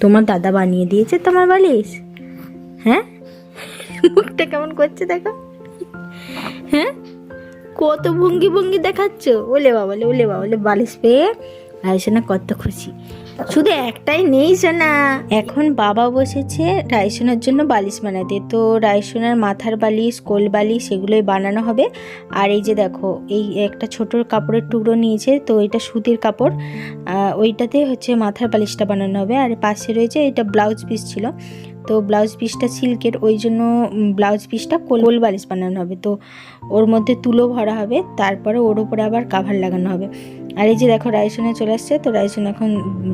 তোমার দাদা বানিয়ে দিয়েছে তোমার বালিশ? হ্যাঁ, মুখটা কেমন করছে দেখো। হ্যাঁ, কত ভঙ্গি ভঙ্গি দেখাচ্ছ। ওলে বাবালে, ওলে বাবালে, বালিশ পেয়ে রাইসোনা কত খুশি। শুধু একটাই নেই সোনা, এখন বাবা বসেছে রাইসোনার জন্য বালিশ বানাতে। তো রাইসোনার মাথার বালিশ, কোল বালিশ এগুলোই বানানো হবে। আর এই যে দেখো, এই একটা ছোট কাপড়ের টুকরো নিয়েছে, তো এটা সুতির কাপড়, ওইটাতে হচ্ছে মাথার বালিশটা বানানো হবে। আর পাশে রয়েছে, এটা ব্লাউজ পিস ছিল, তো ব্লাউজ পিসটা সিল্কের, ওই জন্য ব্লাউজ পিসটা কোল বালিশ বানানো হবে। তো ওর মধ্যে তুলো ভরা হবে, তারপরে ওর উপরে আবার কাভার লাগানো হবে। আর এই যে দেখো রাইসোনা চলে আসছে, তো রাইসোনা এখন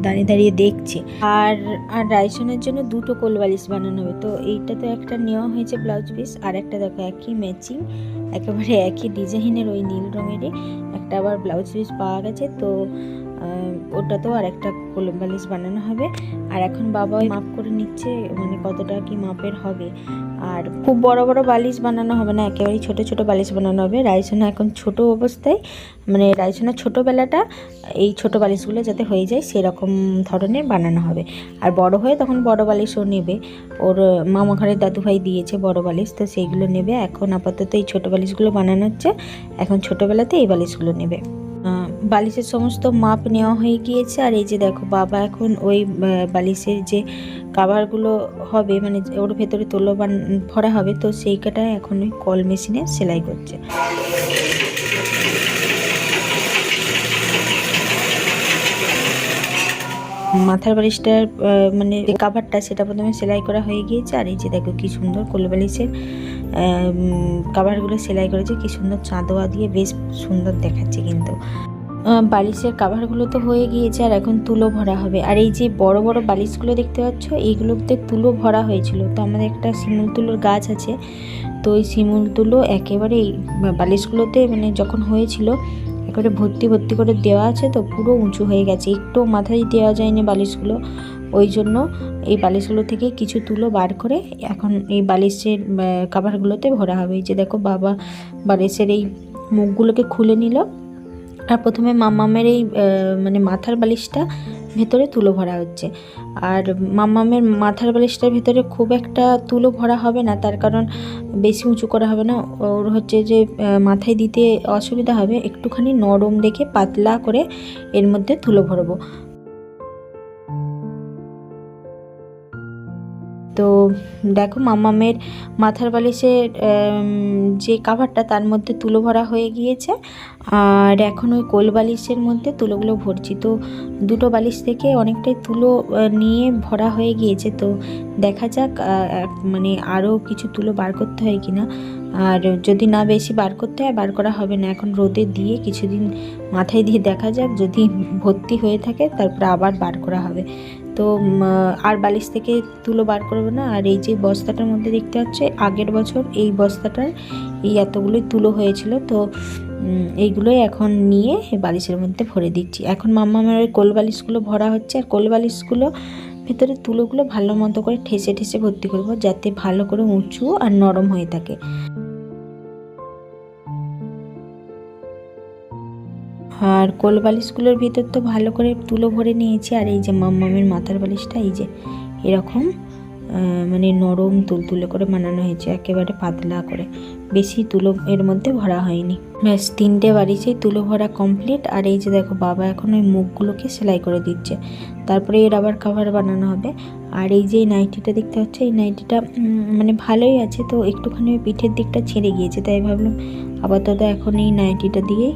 দাঁড়িয়ে দাঁড়িয়ে দেখছে। আর রাইসোনার জন্য দুটো কোল বালিশ বানানো হবে। তো এইটা তো একটা নেওয়া হয়েছে ব্লাউজ পিস, আর একটা দেখো একই ম্যাচিং, একেবারে একই ডিজাইনের ওই নীল রঙেরই একটা আবার ব্লাউজ পিস পাওয়া গেছে। তো ওটাতেও আর একটা কোল বালিশ বানানো হবে। আর এখন বাবা মাপ করে নিচ্ছে, মানে কতটা কি মাপের হবে। আর খুব বড় বড় বালিশ বানানো হবে না, একেবারেই ছোট ছোট বালিশ বানানো হবে। রাইসোনা এখন ছোট অবস্থায়, মানে রাইসোনার ছোটোবেলাটা এই ছোট বালিশগুলো যাতে হয়ে যায় সেরকম ধরনের বানানো হবে। আর বড় হয়ে তখন বড় বালিশও নেবে, ওর মামা ঘরের দাদুভাই দিয়েছে বড় বালিশ, তো সেইগুলো নেবে। এখন আপাতত এই ছোটো বালিশগুলো বানানো হচ্ছে, এখন ছোটোবেলাতে এই বালিশগুলো নেবে। বালিশের সমস্ত মাপ নেওয়া হয়ে গিয়েছে। আর এই যে দেখো বাবা এখন ওই বালিশের যে কাভারগুলো হবে, মানে ওর ভেতরে তুলো ভরা হবে, তো সেই কাটায় এখন ওই কল মেশিনে সেলাই করছে। মাথার বালিশটার মানে যে কাভারটা, সেটা প্রথমে সেলাই করা হয়ে গিয়েছে। আর এই যে দেখো কি সুন্দর কোল বালিশের কাভারগুলো সেলাই করেছে, কি সুন্দর চাঁদোয়া দিয়ে, বেশ সুন্দর দেখাচ্ছে। কিন্তু বালিশের কাভারগুলো তো হয়ে গিয়েছে, আর এখন তুলো ভরা হবে। আর এই যে বড় বড় বালিশগুলো দেখতে পাচ্ছ, এইগুলোতে তুলো ভরা হয়েছিল। তো আমাদের একটা শিমুল তুলোর গাছ আছে, তো ওই শিমুল তুলো একেবারে এই বালিশগুলোতে, মানে যখন হয়েছিল একেবারে ভর্তি ভর্তি করে দেওয়া আছে, তো পুরো উঁচু হয়ে গেছে, একটু মাথায় দেওয়া যায়নি বালিশগুলো। ওই জন্য এই বালিশগুলো থেকে কিছু তুলো বার করে এখন এই বালিশের কাভারগুলোতে ভরা হবে। এই যে দেখো বাবা বালিশের এই মুখগুলোকে খুলে নিল, আর প্রথমে মাম্মামের এই মানে মাথার বালিশটা ভেতরে তুলো ভরা হচ্ছে। আর মাম্মামের মাথার বালিশটার ভেতরে খুব একটা তুলো ভরা হবে না, তার কারণ বেশি উঁচু করা হবে না, ওর হচ্ছে যে মাথায় দিতে অসুবিধা হবে, একটুখানি নরম দেখে পাতলা করে এর মধ্যে তুলো ভরবো। তো দেখো মাম্মামের মাথার বালিশের যে কাভারটা, তার মধ্যে তুলো ভরা হয়ে গিয়েছে। আর এখন ওই কোল বালিশের মধ্যে তুলোগুলো ভরছি। তো দুটো বালিশ থেকে অনেকটাই তুলো নিয়ে ভরা হয়ে গিয়েছে। তো দেখা যাক মানে আরও কিছু তুলো বার করতে হয় কিনা। আর যদি না বেশি বার করতে হয়, বার করা হবে না, এখন রোদে দিয়ে কিছুদিন মাথায় দিয়ে দেখা যাক, যদি ভর্তি হয়ে থাকে তারপরে আবার বার করা হবে। তো আর বালিশ থেকে তুলো বার করবো না। আর এই যে বস্তাটার মধ্যে দেখতে পাচ্ছে, আগের বছর এই বস্তাটার এই এতগুলোই তুলো হয়েছিল, তো এইগুলোই এখন নিয়ে বালিশের মধ্যে ভরে দিচ্ছি। এখন মাম্মামের ওই কোল বালিশগুলো ভরা হচ্ছে, আর কোল বালিশগুলো ভেতরে তুলোগুলো ভালো মতো করে ঠেসে ঠেসে ভর্তি করবো, যাতে ভালো করে উঁচু আর নরম হয়ে থাকে। আর কোল বালিশগুলোর ভিতর তো ভালো করে তুলো ভরে নিয়েছি। আর এই যে মাম্মামের মাথার বালিশটা এই যে এরকম মানে নরম তুলতুলে করে বানানো হয়েছে, একেবারে পাতলা করে, বেশি তুলো এর মধ্যে ভরা হয়নি। ব্যাস তিনটে বালিশেই তুলো ভরা কমপ্লিট। আর এই যে দেখো বাবা এখন ওই মুখগুলোকে সেলাই করে দিচ্ছে, তারপরে এর আবার কাভার বানানো হবে। আর এই যে নাইটিটা দেখতে পাচ্ছ, এই নাইটিটা মানে ভালোই আছে, তো একটুখানি ওই পিঠের দিকটা ছেড়ে গিয়েছে, তাই ভাবলাম আপাতত এখন এই নাইটিটা দিয়েই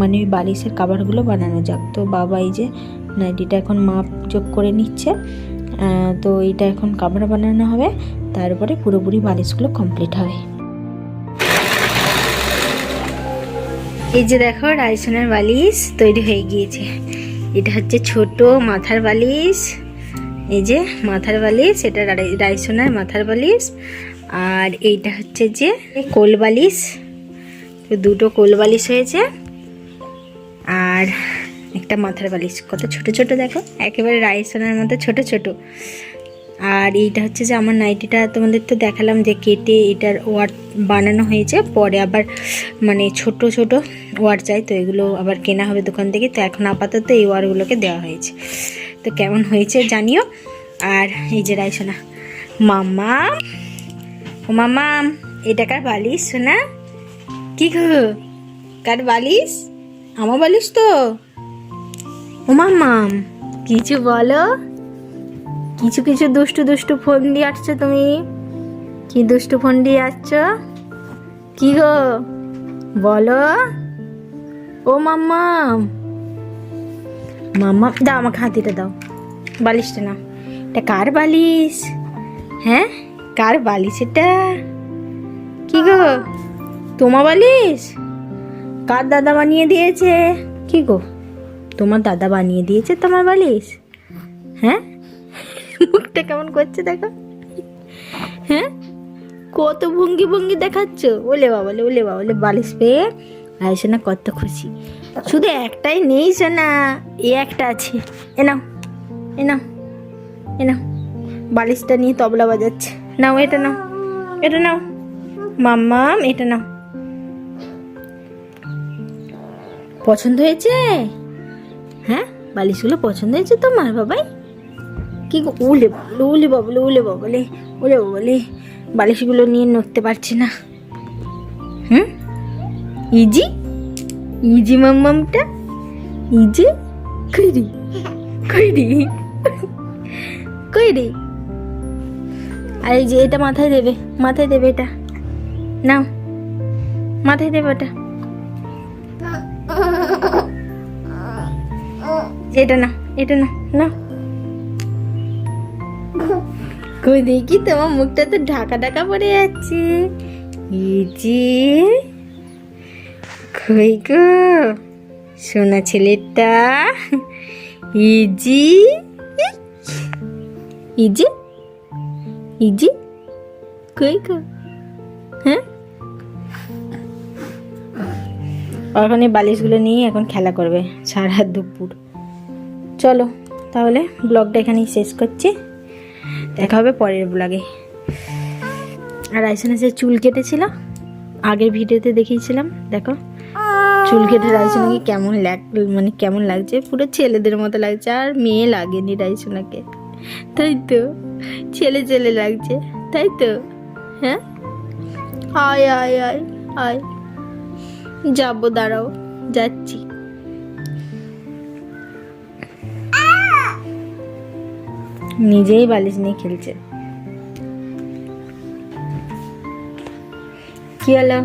মানে ওই বালিশের কাভারগুলো বানানো যাক। তো বাবা এই যে নাইটিটা এখন মাপ যোগ করে নিচ্ছে, তো এইটা এখন কাভার বানানো হবে, তারপরে পুরোপুরি বালিশগুলো কমপ্লিট হবে। এই যে দেখো রাইসোনার বালিশ তৈরি হয়ে গিয়েছে। এটা হচ্ছে ছোট মাথার বালিশ, এই যে মাথার বালিশ, এটা রাইসোনার মাথার বালিশ। আর এইটা হচ্ছে যে কোল বালিশ, তো দুটো কোল বালিশ হয়েছে, আর একটা মাথার বালিশ। কত ছোট ছোট দেখো, একেবারে রাইসোনার মতো ছোট ছোট। আর এইটা হচ্ছে যে আমার নাইটিটা তোমাদের তো দেখালাম যে কেটে এটার ওয়ার বানানো হয়েছে, পরে আবার মানে ছোট ছোট ওয়ার চাই, তো এগুলো আবার কেনা হবে দোকান থেকে। তো এখন আপাতত এই ওয়ারগুলোকে দেওয়া হয়েছে। তো কেমন হয়েছে জানিও। আর এই যে রাইসোনা, মাম্মা, ও মাম্মাম, এটা কার বালিশ সোনা? কি গো, কার বালিশ? আমার বালিশ তো। ও মাম্মাম, কিছু বলো। কিছু কিছু দুষ্টু দুষ্টু ফোন দিয়ে আসছো তুমি। কি দুষ্টু ফোন দিয়ে আসছো? কি গো বলো। ও মাম্মাম, মাম্মা দাও আমাকে হাতিটা দাও, বালিশটা না। এটা কার বালিশ? হ্যাঁ, কার বালিশ এটা? কি গো, তোমার বালিশ? কার দাদা বানিয়ে দিয়েছে? কি গো, তোমার দাদা বানিয়ে দিয়েছে তোমার বালিশ? হ্যাঁ, মুখটা কেমন করছে দেখো। হ্যাঁ, কত ভঙ্গি ভঙ্গি দেখাচ্ছ। ওলে বাবালে, ওলে বাবালে, বালিশ পেয়ে রাইসোনা কত খুশি। শুধু একটাই নেই সোনা, এই একটা আছে। এ নাও, এ নাও, এ নাও, বালিশটা নিয়ে তবলা বাজাচ্ছে। নাও এটা নাও, এটা নাও মাম্মাম, এটা নাও। পছন্দ হয়েছে? হ্যাঁ, বালিশগুলো পছন্দ হয়েছে তোমার বাবাই? কি গো, উলে বাবলে, উলে বাবলে, উলে বাবলে, উলে বাবলে, বালিশগুলো নিয়ে নড়তে পারছি না। ইজি, ইজি মাম্মামটা, ইজি। কইরি, কইরি, কইরি। আর এই যে এটা মাথায় দেবে, মাথায় দেবে এটা। নাও, মাথায় দেবে ওটা। এটা না, এটা না, না। কই দেখি, তোমার মুখটা তো ঢাকা ঢাকা পড়ে যাচ্ছে। ইজি, কই গো সোনা ছেলেটা, ইজি, ইজি, ইজি, কই গো? হ্যাঁ, এখন এই বালিশগুলো নিয়ে এখন খেলা করবে সারা দুপুর। চলো তাহলে ব্লগটা এখানেই শেষ করছি, দেখা হবে পরের ব্লগে। আর রাইসোনা যে চুল কেটেছিল আগের ভিডিওতে দেখিয়েছিলাম, দেখো চুল কেটে রাইসোনাকে কেমন মানে কেমন লাগছে, পুরো ছেলেদের মতো লাগছে। আর মেয়ে লাগেনি রাইসোনাকে, তাই তো, ছেলে ছেলে লাগছে, তাই তো। হ্যাঁ, আয় আয় আয় আয়, যাবো, দাঁড়াও, যাচ্ছি। নিজেই বালিশ নিয়ে খেলছে। কি হলো?